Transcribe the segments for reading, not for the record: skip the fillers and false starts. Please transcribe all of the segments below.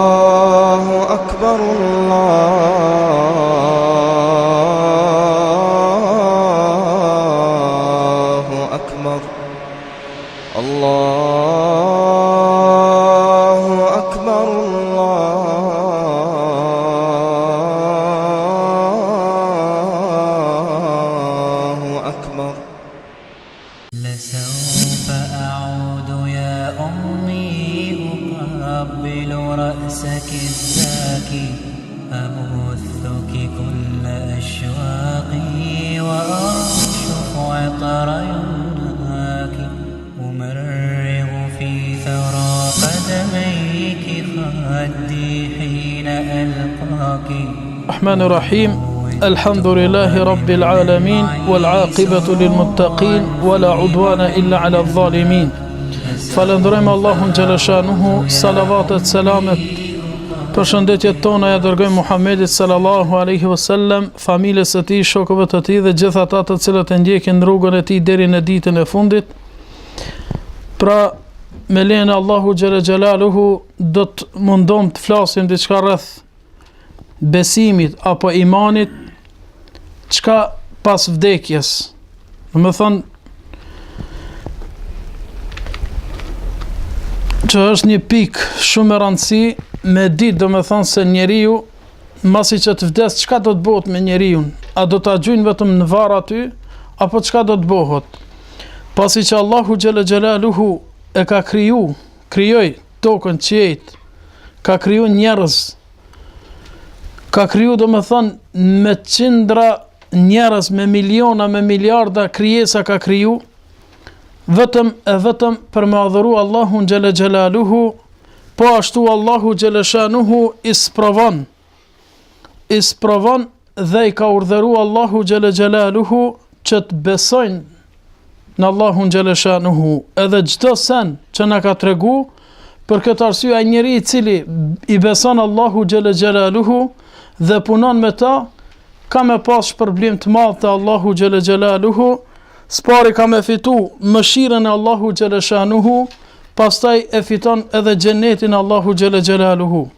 الله أكبر الله أكبر الله أكبر الله أكبر. لسوف أعود يا أمي أقبل رأسك الزاكي أبثك كل أشواقي وأرشف عطر يمناك أمرغ في ثرى قدميك خدي حين ألقاك. الرحمن الرحيم. الحمد لله رب العالمين والعاقبة للمتقين ولا عدوان إلا على الظالمين. Falëndrojmë Allahun xhaleshanuhu, salavatet, selamet, përshëndetjet tona ja dërgojmë Muhammedit sallallahu alaihi wasallam, familjes së tij, shokëve të tij dhe gjithë ata të cilët e ndjekin rrugën e tij deri në ditën e fundit. Pra, me lejen e Allahu xhelaluhu do të mundom të flasim diçka rreth besimit apo imanit, çka pas vdekjes. Do të thonë që është një pikë shumë e rëndësi me ditë, do me thonë se njeriu masi që të vdes, çka do të bëhet me njeriu? A do ta gjujnë vetëm në varr aty, apo çka do të bëhet? Pasi që Allahu xhelaluhu e ka krijoi tokën, qiejt, ka kriju njerëz, ka kriju, do me thonë, me qindra njerëz, me miliona, me miliarda krijesa ka kriju, vetëm për me adhuru Allahun xhelaluhu, po ashtu Allahu xhaleshanuhu isprovon dhe i ka urdhëruar Allahu xhelaluhu që të besojnë në Allahun xhaleshanuhu, edhe çdo sen që na ka tregu. Për këtë arsye ai njeri i cili i beson Allahu xhelaluhu dhe punon me ta, ka me pas shpërblim të madh te Allahu xhelaluhu. Spari ka me fitu mëshirën e Allahu xhaleshanuhu, pastaj e fiton edhe xhenetin Allahu xhelaluhu.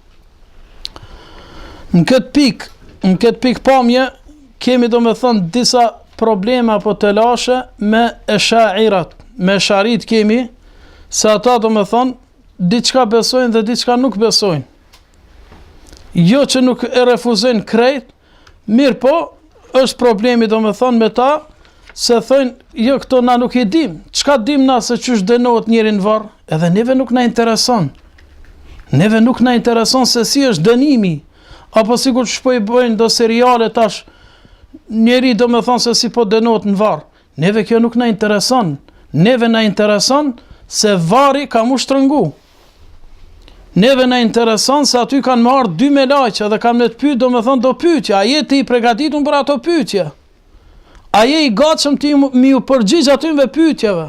Në këtë pikë pamje kemi, do me thënë, disa probleme apo të lashe me esha'irat, me esharit kemi, se ata, do me thënë, diçka besojnë dhe diçka nuk besojnë. Jo që nuk e refuzojnë krejt, mirë po, është problemi, do me thënë, me ta, se thënë, jo këto na nuk i dim, çka dim na se çysh dënohet njëri në varr, edhe neve nuk na intereson. Neve nuk na intereson se si është dënimi, apo sikur që po i bëjnë do seriale tash, njeri do me thonë se si po dënohet në varr. Neve kjo nuk na intereson. Neve na intereson se varri ka mu shtrëngu. Neve na intereson se aty kanë marrë 2 melaqe dhe kanë me të pyet, do me thonë, do pyetje, a je ti i përgatitur për ato pyetje? A je i gatshëm ti mi u përgjigj atyve pyetjeve?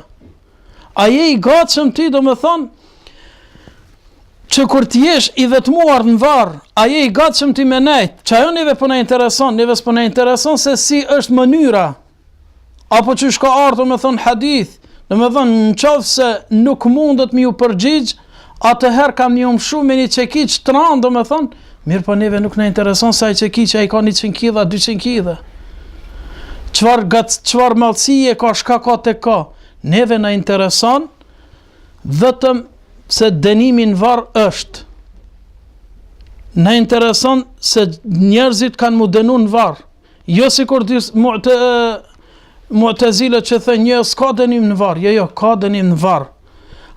A je i gatshëm ti, do me thonë, që kur ti jesh i vetmuar në varr, a je i gatshëm ti me nejt? Që ajo neve po na intereson, neve s'po na intereson se si është mënyra, apo që shka ardhur, do me thonë, hadith, do me thonë, në qoftë se nuk mundet mi u përgjigj, atëherë kam një umshu me një çekiç tran, do me thonë, mirë po neve nuk na intereson se ai çekiç ai ka 100 kg, 200 kg. Çfarë mallësie ka, shka ka tek ka. Neve na intereson vetëm se dënimi në varr është. Na intereson se njerëzit kanë mu dënu në varr. Jo sikur Mu'tazilët që thënë një s'ka dënim në varr. Jo, ka dënim në varr.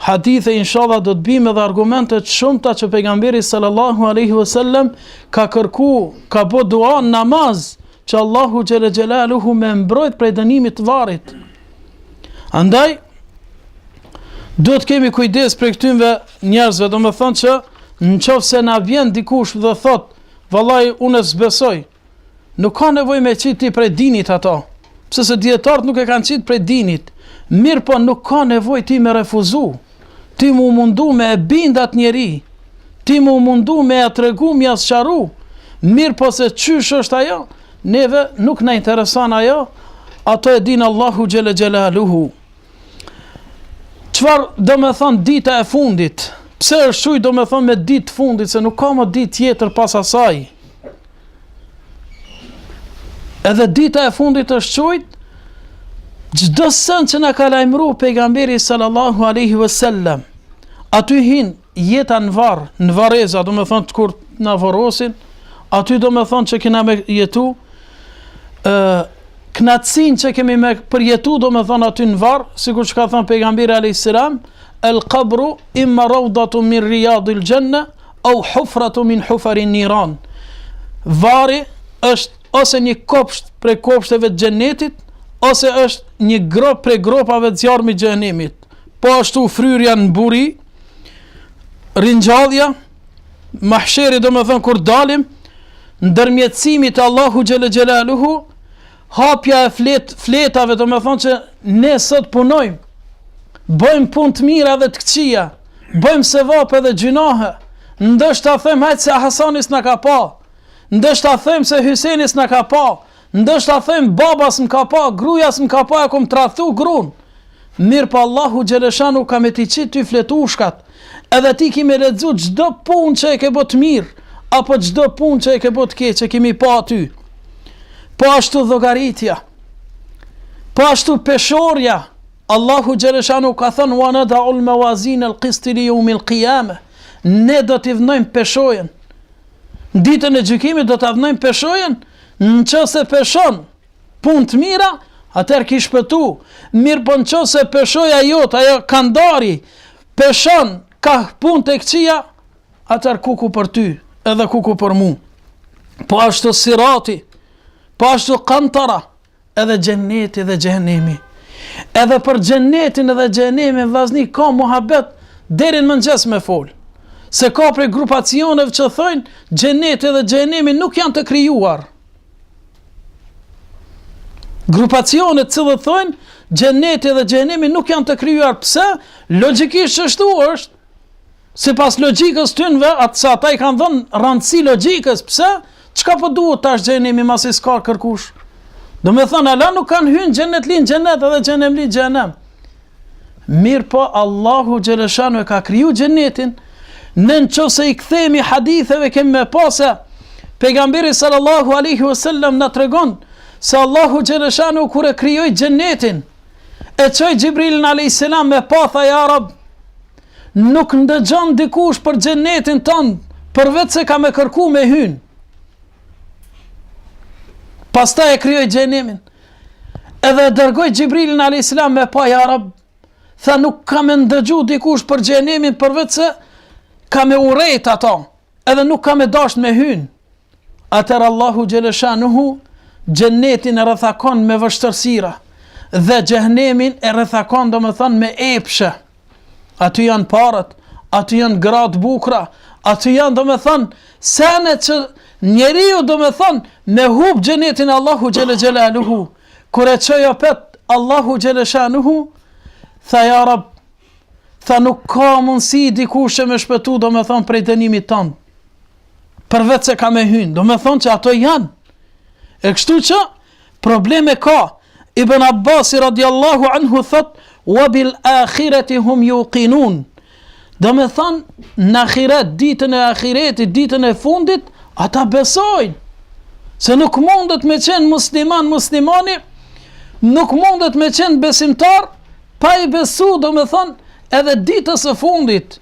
Hadithe inshallah do të bime dhe argumentet shumëta që pejgamberi sallallahu alaihi wasallam ka kërku, ka bo dua në namaz, që Allahu xhelaluhu me mbrojt prej dënimit të varrit. Andaj, do të kemi kujdes për këtynve njerëzve, do me thonë që në qoftë se na vjen dikush dhe thot, vallai unë s'besoj, nuk ka nevojë me qiti prej dinit ato, pse se dietarët nuk e kanë qitë prej dinit, mirë po nuk ka nevojë ti me refuzu, ti mu mundu me e bindat njeri, ti mu mundu me e tregu, me e sqaru, mirë po se qysh është ajo, neve nuk na intereson ajo, ato e din Allahu xhelaluhu. Çfarë do me thonë dita e fundit? Pse është quajtur do me thonë me ditë fundit, se nuk ka më ditë tjetër pas asaj. Edhe dita e fundit është quajtur çdo sen që na ka lajmëruar pejgamberi sallallahu alaihi wasallam. Aty hin jeta në varr, në varreza, do me thonë kur na vorrosin, aty do me thonë që kena me jetu, knatësin që kemi me përjetu, do me thonë aty në varr, sikur që ka thonë pejgamberi alayhis salam, el qabru imma rawdatu min riyadil janna au hufratu min hufarin niran. Varri është ose një kopsht prej kopshteve të xhenetit, ose është një grop prej gropave të zjarmit të xhenemit. Po ashtu fryrja në buri, ringjallja, mahsheri, do me thënë kur dalim, ndërmjetësimi të Allahu xhelle xhelaluhu, hapja e fletave, do me thënë që ne sot punojmë, bëjmë punë të mira dhe të këqija, bëjmë sevap edhe gjunahe, ndoshta them hajtë se Hasanis na ka pa, ndoshta them se Hysenis na ka pa, ndoshta them babas më ka pa, grujas më ka pa, e kom tradhu grun. Mirë pa Allahu xheleshanu ka me t'i qitë ty fletushkat, edhe ti ki me lexu çdo punë që e ke bë të mirë, apo çdo punë që e ke bë të keq që kemi pa ty. Po ashtu llogaritja, po ashtu peshorja. Allahu xheleshanu ka thënë wa nada'ul mawazin al-qist li yawm al-qiyamah. Ne do t'i vënojmë peshojen. Ditën e gjykimit do t'a vënojmë peshojen. Nëse peshon punë të mira, atëherë ki shpëtu. Mirë po nëse peshoja jot, ajo kandari, peshon ka punë të këqija, atëherë kuku për ty, edhe kuku për mu. Po ashtu sirati, po ashtu kantara, edhe xheneti dhe xhenemi. Edhe për xhenetin edhe xhenemin vllazni ka muhabet deri në mëngjes me fol. Se ka prej grupacioneve që thonë xheneti dhe xhenemi nuk janë të krijuar. Grupacionet që thonë xheneti dhe xhenemi nuk janë të krijuar. Pse? Logjikisht ashtu është. Sipas logjikës tynve, atë sa ata i kanë dhënë rëndësi logjikës. Pse? Çka po duhet tash xhenemi masi s'ka kërkush? Do me thonë, ala nuk kanë hynë xhenet linë xhenet edhe xhenem linë xhenem. Mirë po, Allahu xheleshanu e ka kriju xhenetin, në nëse i kthemi haditheve kemi me pase, pejgamberi sallallahu alaihi wasallam na tregon se Allahu xheleshanu kur e krijoi xhenetin, e çoi Xhibrilin alayhis salam me pa, tha ja Rab, nuk ndëgjon dikush për xhenetin tënd, përveç se ka me kërku me hynë. Pastaj e krijoi xhenemin. Edhe dërgoi Xhibrilin alayhis salam me pa, ja Rab, tha nuk ka me ndëgju dikush për xhenemin përveç se ka me urrejt ata, edhe nuk ka me dasht me hynë. Atëherë Allahu xheleshanuhu xhenetin e rrethakon me vështërsira dhe xhenemin e rrethakon do me thonë me epshe. Aty janë parat, aty janë gratë bukra, aty janë do me thonë sene që njeriu do me thonë me hub xhenetin Allahu xhelaluhu. Kur e çoi opet Allahu xheleshanuhu, tha ja Rab, tha nuk ka mundësi dikush që me shpëtu do me thonë prej dënimit tënd, përveç se ka me hynë, do me thonë që ato janë. E kështu që probleme ka. Ibn Abbasi radiallahu anhu thot, wa bil akhirati hum yuqinun. Do me thonë në akhiret, ditën e ahiretit, ditën e fundit, ata besojnë. Se nuk mundet me qenë muslimani, nuk mundet me qenë besimtar, pa i besu, do me thonë, edhe ditës e fundit.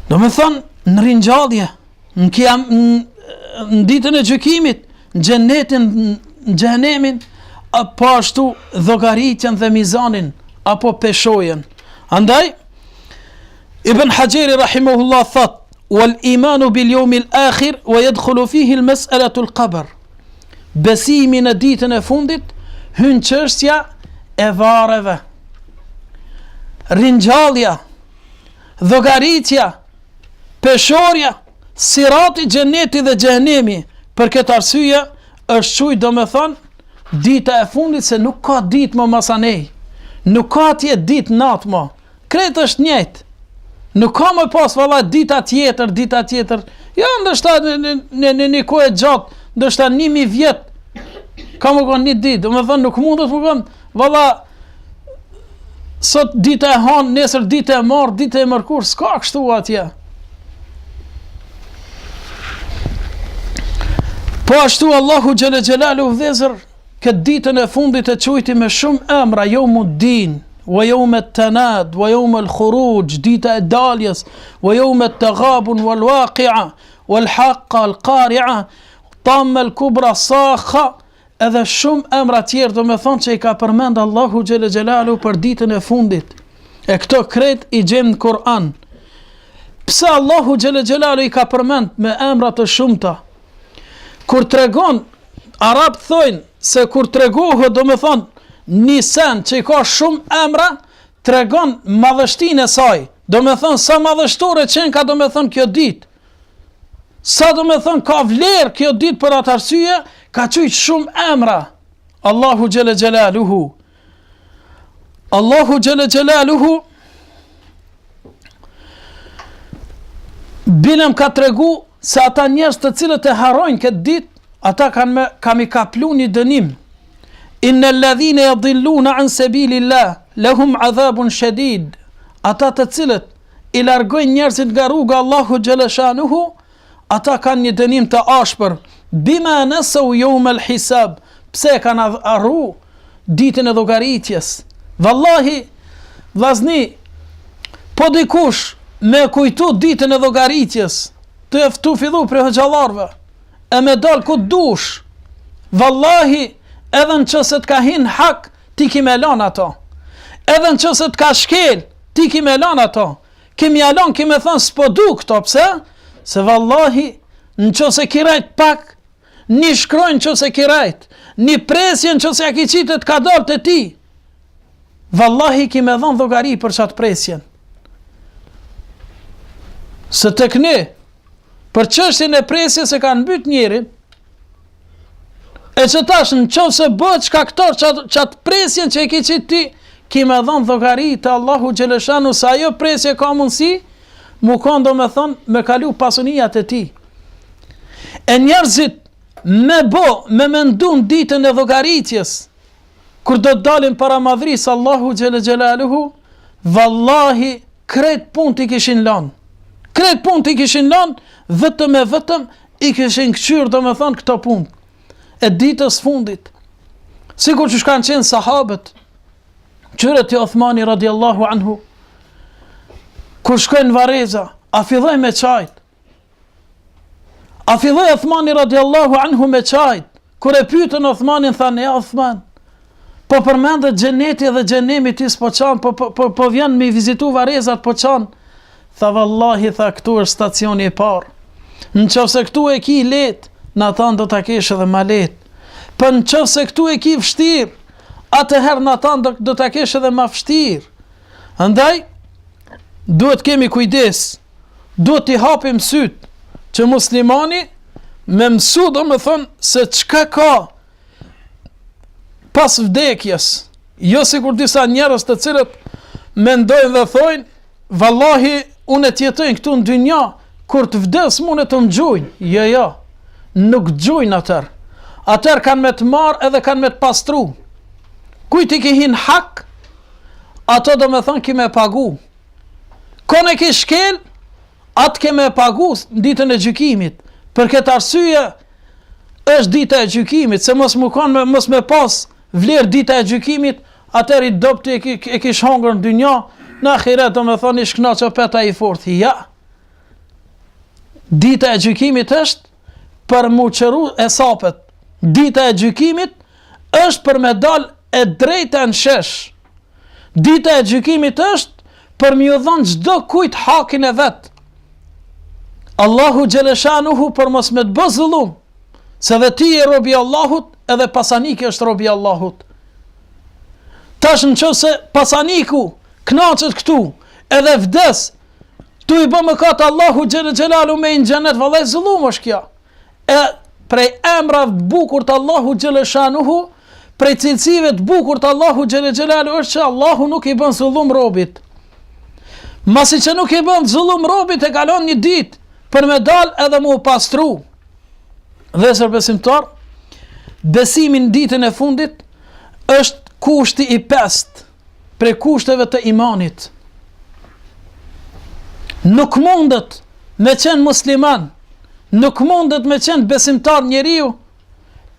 Do me thonë, në ringjallje, në ditën e gjykimit, në xhenetin, në xhenemin, apo ashtu llogaritjen dhe mizanin, apo peshojen. Andaj, Ibn Hajeri rahimahullah thot, wal imanu bil yawmil akhir wa yadkhulu fihi al mas'alatu al qabr. Besimi në ditën e fundit hyn çështja e varreve. Ringjallja, llogaritja, peshorja, sirati, xheneti dhe xhenemi. Për këtë arsye është quajtur domethënë dita e fundit, se nuk ka ditë më masanej. Nuk ka atje ditë natë më. Kretë është njëjtë. Nuk ka më pas valla dita tjetër. Jo, ndoshta në një kohë gjatë, ndoshta 1000 vjet. Ka më kanë një ditë, domethënë nuk mundet më kanë valla sot dita e hanë, nesër dita e marr, dita e mërkur, s'ka kështu atje. Po ashtu Allahu xhele xhelalu vëllezër, këtë ditën e fundit e quajti me shumë emra, Yawmuddin, wa yawm at-tanad, wa yawm al-khuruj, dita e daljes, wa yawm at-taghabun wal waqi'a, wal haqqa al qari'a, tamma al kubra sakha, edhe shumë emra tjerë, do me thonë që i ka përmend Allahu xhele xhelalu për ditën e fundit. E këto kret i gjem në Kur'an. Pse Allahu xhele xhelalu i ka përmend me emra të shumta? Kur tregon, Arab thojnë se kur tregohet, do me thonë një sen që i ka shumë emra, tregon madhështinë e saj. Do me thonë sa madhështore qenë ka, do me thonë kjo ditë. Sa do me thonë ka vlerë kjo ditë, për atë arsye ka qujtë shumë emra. Allahu xhele xhelaluhu. Allahu xhele xhelaluhu binem ka tregu se ata njerëz të cilët e harrojnë këtë ditë, ata kam i kaplu një dënim. Innal ladhina yadhilluna an sabilillah lahum adhabun shadid. Ata të cilët i largojnë njerëzit nga rruga Allahu xhele shanuhu, ata kanë një dënim të ashpër. Bima nasau yawm al-hisab. Pse kanë arru ditën e llogaritjes? Wallahi, vllazni, po dikush me kujtu ditën e llogaritjes, të eftu fillu për hoxhallarëve, e me dal ku dush. Wallahi, edhe në qëse të ka hin hak, ti ki me lan ato. Edhe në qëse të ka shkel, ti ki me lan ato. Kimi alon, ki me thënë s'po du këto, pse? Se vallahi, në qëse kirajt pak, një shkrojnë qëse kirajt, një presje në qëse aki qitet ka dalë të ti. Vallahi, ki me dhënë dhogari për qatë presjen. Se tek ne, për çështjen e presje se kanë mbyt njerin, e që tash në qovë se bëtë shkaktor qatë presjen që e ki qitë ti, ki me dhënë dhogari të Allahu Gjeleshanu, sa ajo presje ka mundësi, mu kanë do me thonë, me kalu pasunijat e ti. E njerëzit me mendun ditën e dhogaritjes, kur do të dalin para madhrisë Allahu Gjelaluhu, vallahi, kret pun t'i kishin lanë. Kret pun t'i kishin lanë, vetëm e vetëm i kishin këqyrë, do me thonë, këto pun. E ditës fundit, sikur që shkanë qenë sahabët, qyret i Othmani radiallahu anhu, kur shkojnë vareza, a filloj me qajt? A filloj Othmani radiallahu anhu me qajt? Kur e pyetën Othmanin, thanë, ja Othman, po përmendet xheneti dhe xhenemi ti s'po qanë, po vjen me vizitu varezat po qanë. Tha vallahi, tha, këtu është stacioni i parë. Në qofse këtu e ki let, në atan do t'a kesh edhe ma let. Për në qofse këtu e ki vështir, atëherë në atan do t'a kesh edhe ma vështir. Andaj, duhet kemi kujdes, duhet t'i hapim syt, që muslimani me mësu, do me thonë, se qka ka pas vdekjes, jo si kur disa njerës të cilët mendojnë dhe thojnë, vallahi, unë e tjetojnë këtu në dynja, kur të vdes mune të më gjujnë. Jo, nuk gjujnë atër. Atër kanë me të marë edhe kanë me të pastru. Kujt i ki hin hak, ato do me thonë ki me pagu. Kone ki shkel, atë ke me pagu në ditën e gjykimit. Për këtë arsye, është dita e gjykimit, se mos me pas vlerë dita e gjykimit, atër i dopti e kish hongër në dynja, në ahiret do me thonë i shkna që peta i forthi. Ja, dita e gjykimit është për mu qëru e sapet. Dita e gjykimit është për me dal e drejta në shesh. Dita e gjykimit është për mi u dhonë gjdo kujt hakin e vetë. Allahu Gjeleshanuhu për mos me të bë zullum, se dhe ti e robi Allahut, edhe pasaniki është robi Allahut. Tash në që se pasaniku knaqët këtu, edhe vdes, tu i bë mëkat Allahu Gjelalu me në gjenet, vallaj zullum është kja. E prej emrave të bukur të Allahu Gjeleshanuhu, prej cilësive të bukur të Allahu Gjelalu është që Allahu nuk i bën zullum robit. Masi që nuk i bën zullum robit, e kalon një dit, për me dal edhe mu pastru. Dhe sër besimtar, besimin ditën e fundit është kushti i pest. prej kushteve të imanit. Nuk mundet me qenë musliman, nuk mundet me qenë besimtar njeriu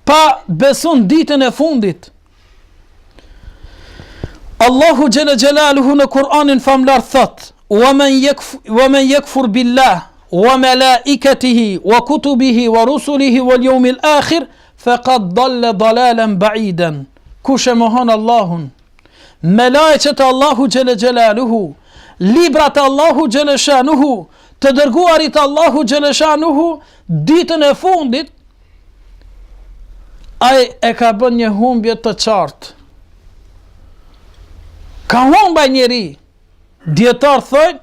pa beson ditën e fundit. Allahu Gjelle Gjelaluhu në Kur'anin famlar thot: "Wa man yakfur billah wa malaikatihi wa kutubihi wa rusulihi wal yawmil akhir faqad dalla dalalan ba'idan." Kush e mohon Allahun, melajqet e Allahu Gjelle Gjelaluhu, librat e Allahu Gjelle Shanuhu, të dërguarit Allahu Gjelle Shanuhu, ditën e fundit, ai e ka bën një humbje të qartë. Ka humba njeri. Dietar thojnë,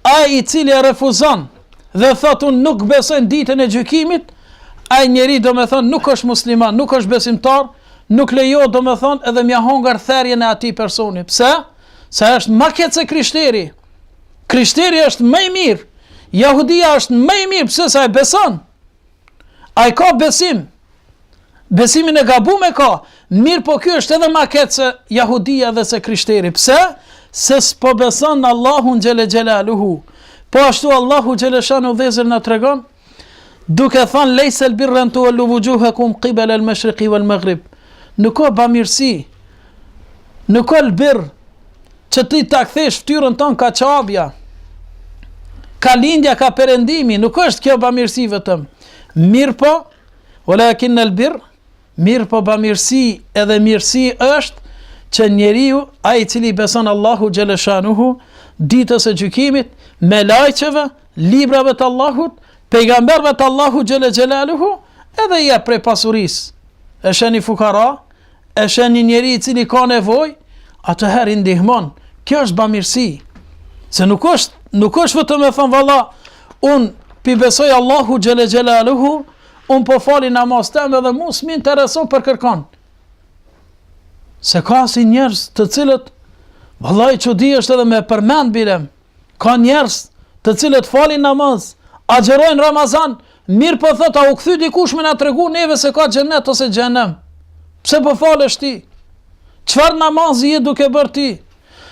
ai i cili e refuzon dhe thot unë nuk besoj në ditën e gjykimit, ai njeri do me thonë nuk është musliman, nuk është besimtar, nuk lejo do me thonë edhe mja hongar therjen e ati personi. Pse? Se është ma ketë se krishteri. Krishteri është më i mirë. Jahudia është më i mirë, pse sa e beson. Ai ka besim. Besimin e gabuar ka. Mirë, po ky është edhe ma ketë se Jahudia dhe se krishteri. Pse? Se s'po beson në Allahun Gjelle Gjelaluhu. Po ashtu Allahu Gjelle Shanu dhezër në tregon, duke thënë lejse l'birran tuwallu wujuhakum qibala al-mashriqi wal-maghrib. Nuk ka bamirësi, nuk ka l'birr që ti ta kthesh fytyrën tonë ka qabja, ka lindja, ka perëndimi, nuk është kjo bamirësi vetëm. Mirë po, walakin al-birr, mirë po bamirësi edhe mirësi është që njeriu, ai i cili beson Allahu Gjelle Shanuhu, ditës e gjykimit, me lajqeve, librave të Allahut, pejgamberve të Allahu Gjelle Gjelaluhu, edhe ja prej pasuris. E sheni fukara, e sheni njeri i cili ka nevoj, atëherë i ndihmon. Kjo është bamirësi. Se nuk është vetëm e thënë valla, unë pi besoj Allahu Gjelle Gjelaluhu, unë po fali namaz tem edhe mu s'mi intereson për kërkon. Se ka si njerëz të cilët, vallai çudi është edhe me përmend bilem, ka njerëz të cilët falin namaz, agjerojnë Ramazan, mirë po thot, a u kthy dikush me na tregu neve se ka xhenet ose xhenem. Pse po falesh ti? Çfarë namazi je duke bërë ti?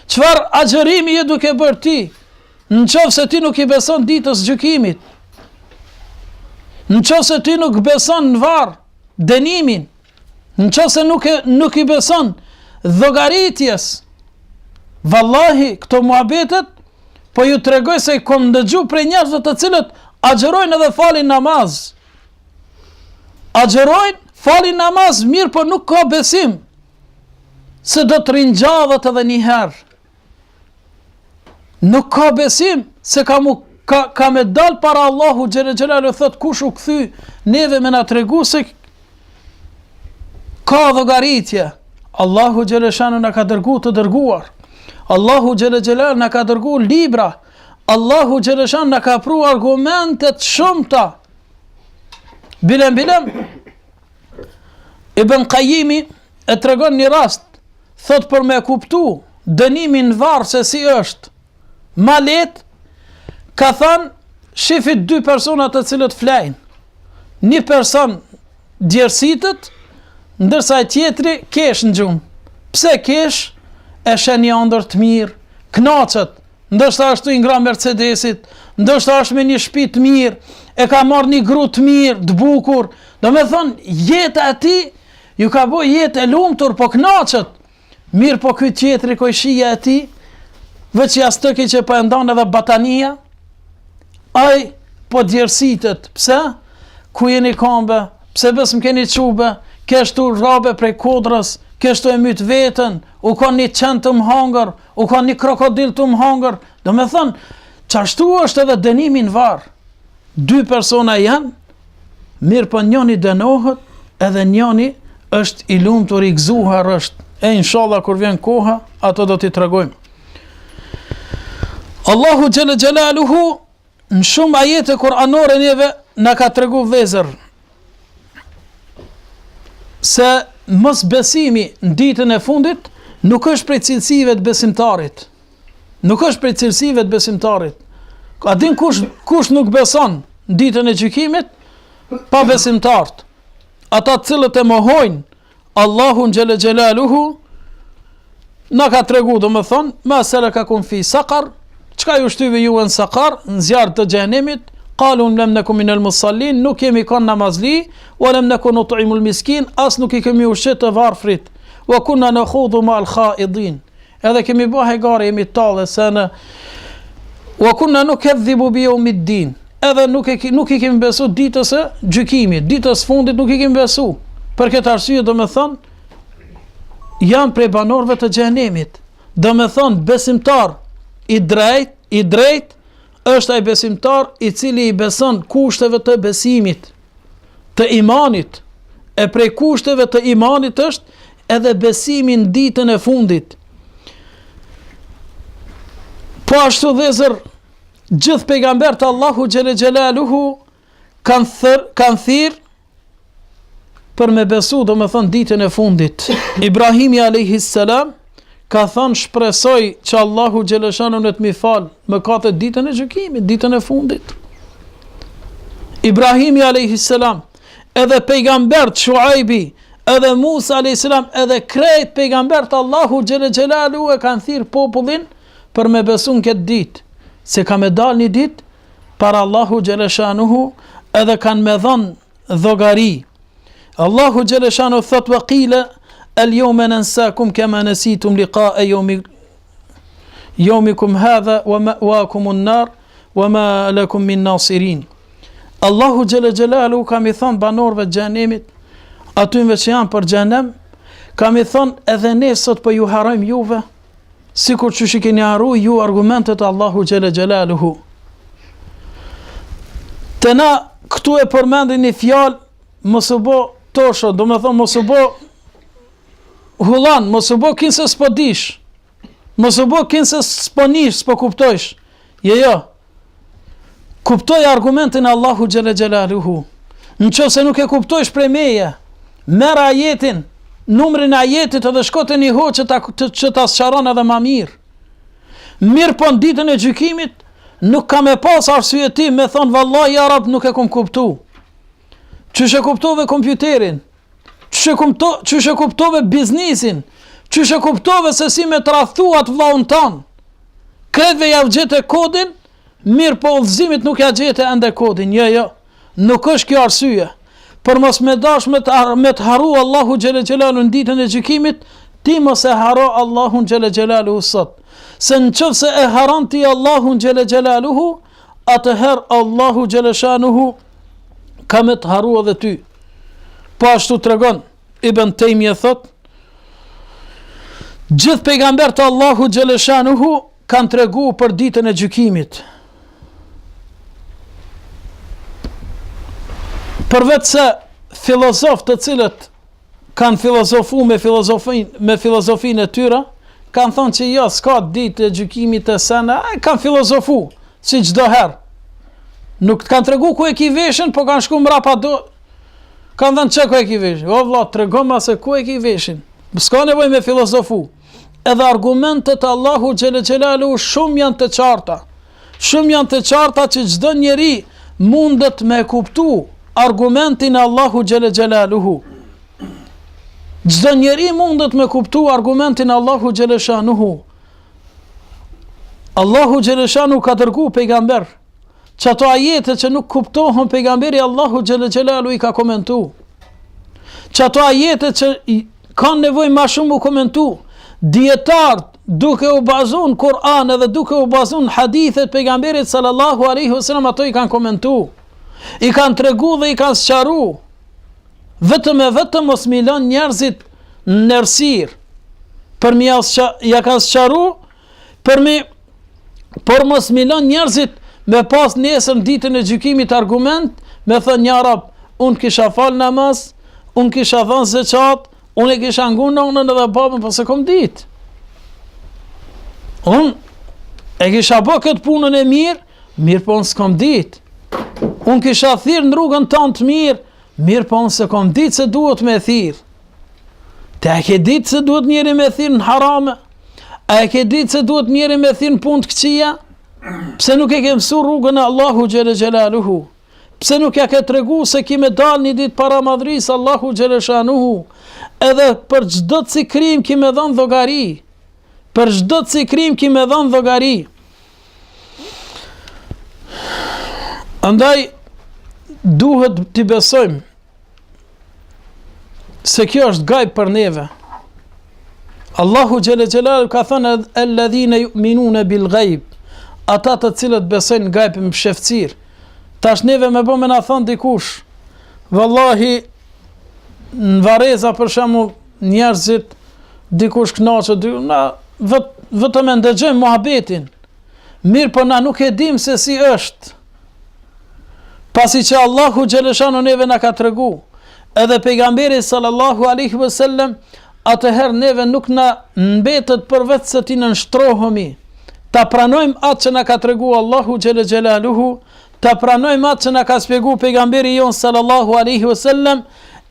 Çfarë agjerimi je duke bërë ti? Në qoftë se ti nuk i beson ditës gjykimit, në qoftë se ti nuk beson në varr, dënimin, në qoftë se nuk i beson llogaritjes, vallahi këto muhabetet po ju tregoj se kom dëgju prej njerëzve të cilët agjerojnë edhe falin namaz. Agjerojnë, falin namaz, mirë po nuk ka besim se do të ringjallët edhe një herë. Nuk ka besim se ka me dal para Allahu Gjelle Gjelalu, thot kush u kthy neve me na tregu se ka llogaritje. Allahu Gjelle Shanu na ka dërgu të dërguar. Allahu Gjelle Gjelalu na ka dërgu libra. Allahu Gjelle Shanu na ka pru argumentet shumëta. Bilem Ibn Qayyimi e tregon një rast, thot për me kuptu dënimin varr se si është ma let, ka thënë shifit dy persona të cilët flajnë. Një person djersitet, ndërsa tjetri kesh në gjumë. Pse kesh? E shen një ëndër të mirë, knaqet, ndërsa ashtu i ngra Mercedesit, ndërsa është me një shtëpi të mirë, e ka marrë një gru të mirë, të bukur. Do me thonë, jeta e ti ju ka bo jetë e lumtur, po knaqet. Mirë po këtë tjetri kojshia e ti, veç jas tëki që po e ndonë edhe batania, aj po djersitet. Pse? Ku jeni kombe? Pse besëm keni qube? Keshtu rabe prej kodrës, keshtu e mytë vetën, u ka një qenë të mhangër, u ka një krokodil të mhangër. Do me thënë, qashtu është edhe dënimin varë. Dy persona janë, mirë po njoni dënohet, edhe njoni është i lumtur, i gëzuar është. E inshallah kur vjen koha, ato do t'i tregojmë. Allahu Gjelle Gjelaluhu në shumë ajete kuranore njeve na ka tregu vëllezër se mos besimi në ditën e fundit nuk është prej cilësive të besimtarit. Nuk është prej cilësive të besimtarit. A din kush nuk beson në ditën e gjykimit? Pa besimtarët. Ata të cilët e mohojnë Allahun Gjelle Gjelaluhu, na ka tregu do më thonë, ma salakakum fi saqar, çka ju shtyve ju në saqar, në zjarr të xhenemit, qalu lam nakum minal musallin, nuk kemi kon namazli, wa lam nakun nut'imul miskin, as nuk I kemi ushqet të varfrit, wa kunna nakhudhu ma'al khaidin, edhe kemi bë hajgare, jemi tallë se në wa kunna nukadhibu bi yawmiddin, edhe nuk I kemi besu ditës së gjykimit, ditës fundit nuk I kemi besu. Për këtë arsye do më thonë, janë prej banorëve të xhenemit. Do më thonë, besimtar I drejt është ai besimtar I cili I beson kushteve të besimit, të imanit. E prej kushteve të imanit është edhe besimi në ditën e fundit. Po ashtu dhezër, gjithë pejgambert Allahu xhele xhelaluhu kanë thirr për me besu, do me thonë, ditën e fundit. Ibrahimi alayhis salam ka thënë, shpresoj që Allahu xheleshanu në të mi falë mëkatet ditën e gjykimit, ditën e fundit. Ibrahimi alayhis salam, edhe pejgambert Shuaibi, edhe Musa alayhis salam, edhe krejt pejgambert Allahu xhele xhelaluhu e kanë thirr popullin për me besu në këtë ditë, se ka me dal një ditë para Allahu xheleshanuhu, edhe kanë me dhënë dhogari. Allahu xheleshanu thot, wa qila al-yawma nansakum kama nasitum liqa'a yawmikum hadha wa ma'wakum an-nar wa ma lakum min nasirin. Allahu xhele xhelalu ka mi thon banorëve të xhenemit, atyve që janë për xhenem, ka mi thon, edhe ne sot po ju harrojmë juve, sikur që I keni harru ju argumentet Allahu xhele xhelaluhu. Të na këtu e përmendin një fjalë, mos u bë tosho, do me thonë, mos u bë hullan, mos u bë kinë se s'po dish, mos u bë kinë se s'po nish, s'po kuptojsh. Jo, kuptoj argumentin Allahu xhele xhelaluhu. Në qoftë se nuk e kuptojsh prej meje, merr ajetin, numrin e ajetit edhe shkote një hoqë që ta sqaron edhe ma mirë. Mirë po në ditën e gjykimit, nuk ka me pas arsye ti me thonë, vallahi ja rab nuk e kom kuptu. Qysh e kuptove kompjuterin, qysh e kuptove biznisin, qysh e kuptove se si me të rathuat vllaun tanë. Kretve ja gjete kodin, mirë po udhëzimit nuk ja gjete ende kodin. Jo, nuk është kjo arsye. Për mos me dash me të haru Allahu xhele xhelalu në ditën e gjykimit, ti mos e haro Allahun xhele xhelalu sot. Se në qoftë se e haron ti Allahun xhele xhelaluhu, atëherë Allahu xheleshanuhu ka me të haru edhe ty. Po ashtu tregon Ibn Taymija thot, gjithë pejgambert Allahu xheleshanuhu kanë tregu për ditën e gjykimit. Përveç se filozof të cilët kanë filozofu me filozofinë e tyre, kanë thonë që jo, s'ka ditë e gjykimit e sena, kanë filozofu, si çdo herë. Nuk kanë tregu ku e ki veshin, po kanë shku mrapa do, kanë thënë që ku e ki veshin. O vlla, tregoma se ku e ki veshin. S'ka nevojë me filozofu. Edhe argumentet Allahu xhele xhelalu shumë janë të qarta. Shumë janë të qarta që çdo njeri mundet me kuptu argumentin Allahu xhele xhelaluhu. Çdo njeri mundet me kuptu argumentin Allahu xheleshanuhu. Allahu xheleshanu ka dërgu pejgamber, që ato ajete që nuk kuptohen pejgamberi Allahu xhele xhelalu I ka komentu. Që ato ajete që kanë nevojë më shumë u komentu, dietarët duke u bazun Kur'an edhe duke u bazun hadithet pejgamberit sallallahu alaihi wasallam, ato I kanë komentu. I kanë tregu dhe I kanë sqaru. Vetëm mos milon njerëzit në errësirë. Për mi ja kanë sqaru, por mos milon njerëzit me pas nesër ditën e gjykimit argument, me thënë ja rab, unë kisha fal namaz, unë kisha dhënë zeqat, unë e kisha ngu nonën edhe babën, po se kom ditë. Unë e kisha bë këtë punën e mirë po unë s'kom ditë. Unë kisha thirr në rrugën tanë të mirë po unë se kom ditë se duhet me thirr. Te a ke ditë se duhet njeri me thirr në harame? A e ke ditë se duhet njeri me thirr në punë të këqija? Pse nuk e ke mësu rrugën e Allahu xhele xhelaluhu? Pse nuk ja ke tregu se ki me dal një ditë para madhrisë Allahu xheleshanuhu? Edhe për çdo cikrim ki me dhënë dhogari. Për çdo cikrim ki me dhënë dhogari. Andaj duhet t'i besojmë se kjo është gajb për neve. Allahu xhelle xhelalu ka thënë alladhina yu'minuna bil ghaib, ata të cilët besojnë gajb me shefcir. Tash neve me bë me na thon dikush, vallahi në Vareza për shembull njerëzit dikush kënaqet, vetëm e ndëgjojmë muhabetin. Mirë, po na nuk e dim se si është. Pasi që Allahu xhaleshanu neve na ka tregu, edhe pejgamberi sallallahu alaihi wasallam, atëherë neve nuk na mbetet për vetë se ti në nështrohemi, ta pranojmë atë që na ka tregu Allahu xhele xhelaluhu, ta pranojmë atë që na ka spjegu pejgamberi jon sallallahu alaihi wasallam,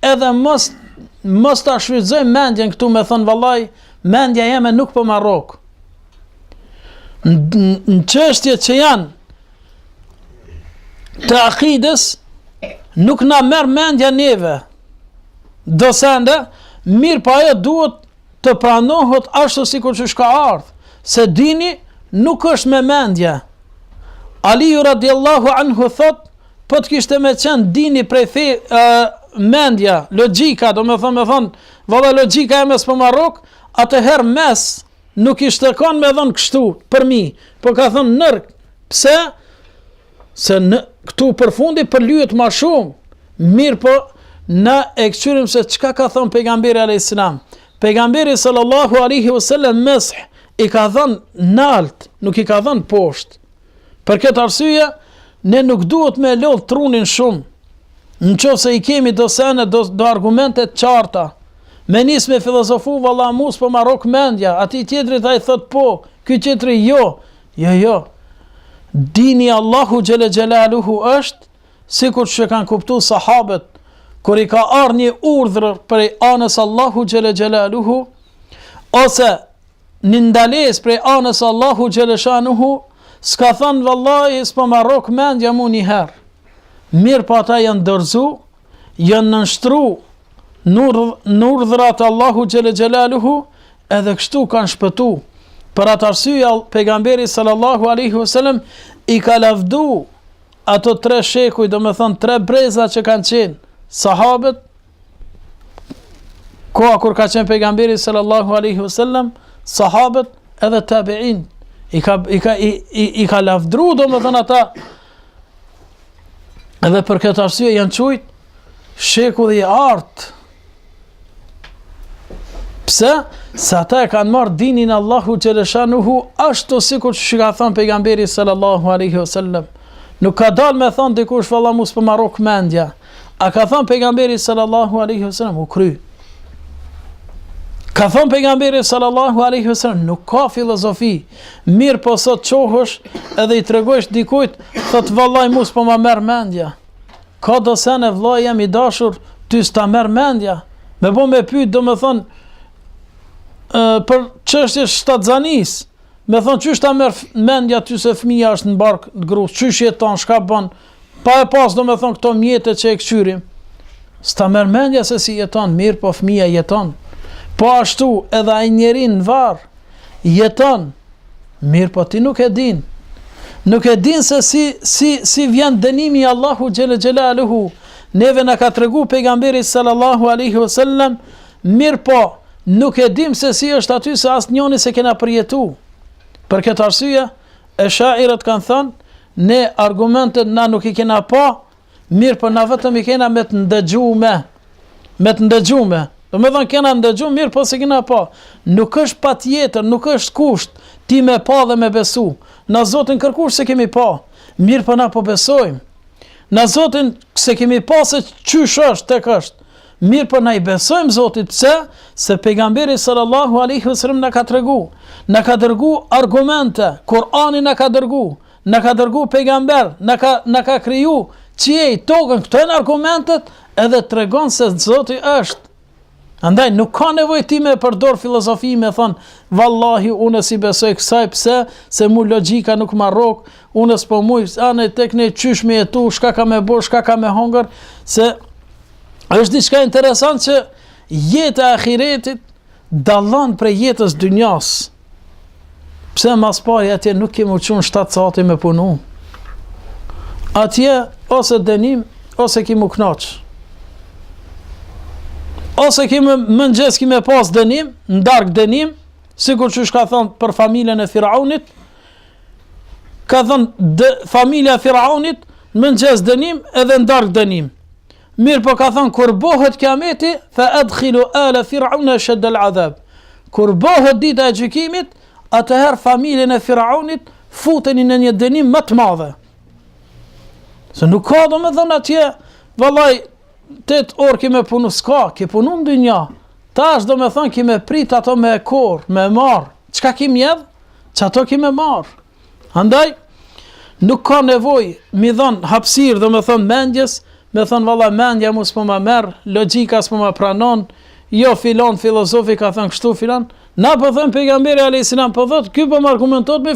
edhe mos ta shfrytëzojmë mendjen këtu me thënë vallai, mendja jeme nuk po marrok. Në çështjet që janë të akides, nuk na merr mendja neve. Do sende, mirë pa ajo duhet të pranohet ashtu sikur që shka ardhë, se dini nuk është me mendje. Aliu radiallahu anhu thot, po të kishte me qenë dini prej mendja, logjika, do me thonë, valla logjika e mes për Marok, atëherë mes nuk ishte kanë me thonë kështu për mi, po ka thonë nërk. Pse? Se këtu për fundi përlyet ma shumë, mirë po na e këqyrim se çka ka thonë pejgamberi a.s. Pejgamberi sallallahu alaihi wasallam mesh i ka thonë nalt, nuk i ka thonë poshtë. Për këtë arsye, ne nuk duhet me lodh trunin shumë, në qoftë se i kemi do sene, do argumentet qarta, me nis me filozofu, valla mus po marrok mendja, ati tjetrit a i thot po, ky tjetri jo. Dini Allahu xhele xhelaluhu është, sikur që kanë kuptu sahabët, kur i ka ardhur një urdhër prej anës Allahu xhele xhelaluhu, ose një ndales prej anës Allahu xhele shanuhu, s'ka thënë vallahi s'po marrok mendja mu një herë. Mirë pa ata janë dërzu, janë nënshtru në urdhërat Allahu xhele xhelaluhu, edhe kështu kanë shpëtu. Për atë arsye pejgamberi sallallahu alaihi wasallam i ka lavdu ato 3 shekuj, do me thonë 3 breza që kanë qenë sahabët, koha kur ka qenë pejgamberi sallallahu alaihi wasallam, sahabët edhe tabi'in, i ka lavdru, do me thonë ata, edhe për këtë arsye janë qujt shekulli i artë. Pse? Se ata e kanë marrë dinin Allahu xhaleshanuhu ashtu sikur që ka thënë pejgamberi sallallahu alaihi wasallam. Nuk ka dalë me thonë dikush valla mos po marrok mendja. A ka thënë pejgamberi sallallahu alaihi wasallam u kry. Ka thënë pejgamberi sallallahu alaihi wasallam nuk ka filozofi. Mirë po sot qohësh edhe i tregojsh dikujt, thot vallai mos po ma merr mendja. Ka do sene vllai jam i dashur, ty s'ta merr mendja. Me bo me pyet, do me thonë për çështje shtatzanis, me thonë qysh ta merr mendja ty se fëmija është në bark të grus, qysh jeton, shka bën, pa e pas do me thonë këto mjetet që e këqyrim, s'ta merr mendja se si jeton, mirë po fëmija jeton, po ashtu edhe ai njeri në varr jeton, mirë po ti nuk e din se si vjen dënimi Allahu xhele xhelaluhu. Neve na ka tregu pejgamberi sallallahu alaihi wasallam, mirë po nuk e dim se si është aty, se asë njoni se kena përjetu. Për këtë arsye, e shairët kanë thënë, ne argumentet na nuk i kena pa, mirë për na vetëm i kena me të ndëgjume. Do me thënë kena ndëgjume, mirë po se kena pa. Nuk është pa tjetër, nuk është kusht, ti me pa dhe me besu. Na Zotin kërkush se kemi pa, mirë për na po besojmë. Na Zotin se kemi pa se qysh është, tek është. Mirë për na i besojmë Zotit, pse? Se pejgamberi sallallahu alaihi wasallam na ka tregu, na ka dërgu argumente, Kur'ani na ka dërgu pejgamber, na ka kriju qiej, tokën, këto janë argumentet, edhe tregon se Zoti është. Andaj nuk ka nevojë ti me përdor filozofi me thon, vallahi unë si besoj kësaj, pse? Se mu logjika nuk marrok, unë s'po muj, anë tek ne qysh me jetu, shka ka me bo, shka ka me hongër, se është diçka interesant që jeta e ahiretit dallon prej jetës dynjas. Pse mas pari atje nuk kemi u qunë 7 sati me punu? Atje ose dënim, ose kemi u knaq. Ose kemi mëngjes kemi pas dënim, ndark dënim, sikur që ka thonë për familjen e Firaunit, ka thonë familja e Firaunit, mëngjes dënim edhe ndark dënim. Mirë po ka thonë, kur bohet kiameti, fa adkhilu ala Firauna ashadda al-adhab. Kur bohet dita e gjykimit, atëherë familjen e Firaunit futeni në një dënim më të madhe. Se nuk ka do me thënë atje, vallaj, 8 orë kime punu, s'ka, ki punu në dynja. Tash do me thënë kime prit ato me korë, me marë. Qka kim jedhë? Që ato kime marë. Andaj, nuk ka nevoj, mi dhënë hapsir, do me thënë mendjes, me thënë valla mendja mu s'po ma merë, logika s'po ma pranon, jo filon filozofi ka thënë kështu filan. Na po thënë pejgamberi a.s. po thëtë, ky po më argumentot me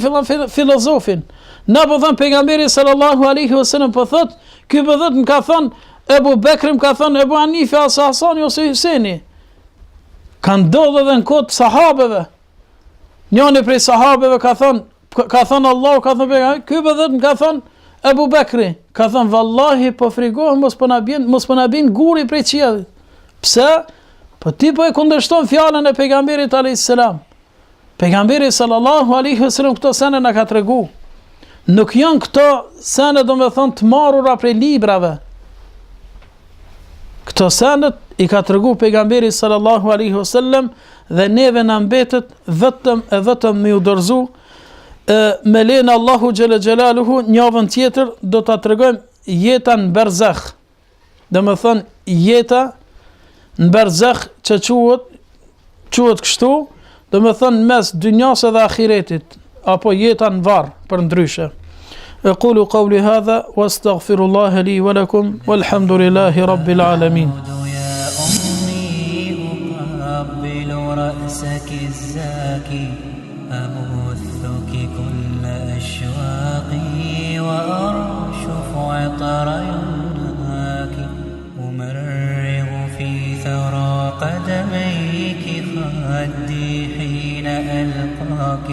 filozofin. Na po thënë pejgamberi sallallahu alaihi wasallam po thëtë, ky po thëtë më ka thënë Ebu Bekri, më ka thënë Ebu Hanife ose Hasani ose Hyseni. Kanë ndodhur edhe në kohë sahabeve. Njëri prej sahabeve ka thënë Allah, ka thënë pejgamberi, ky po thëtë më ka thënë Ebu Bekri, ka thënë vallahi po frigohem mos po na bin guri prej qiellit. Pse? Po ti po e kundërshton fjalën e pejgamberit alayhis salam. Pejgamberi sallallahu alaihi wasallam këto sene na ka tregu. Nuk janë këto sene do me thonë të marrura prej librave. Këto senet i ka tregu pejgamberi sallallahu alaihi wasallam dhe neve na mbetet vetëm me u dorëzu me lenë Allahu xhela xhelaluhu njëvën tjetër do ta tregojmë jetën në berzakh. Do me thonë jeta në berzakh që quhet kështu, do me thënë mes dynjas dhe ahiretit, apo jeta në varr për ndryshe. أقول قولي هذا واستغفر الله لي ولكم والحمد لله رب العالمين. يا أمي أقبل رأسك الزاكي أبثك كل أشواقي وأرشف عطر يمناك أمرغ في ثرى قدميك خدي حين ألقاك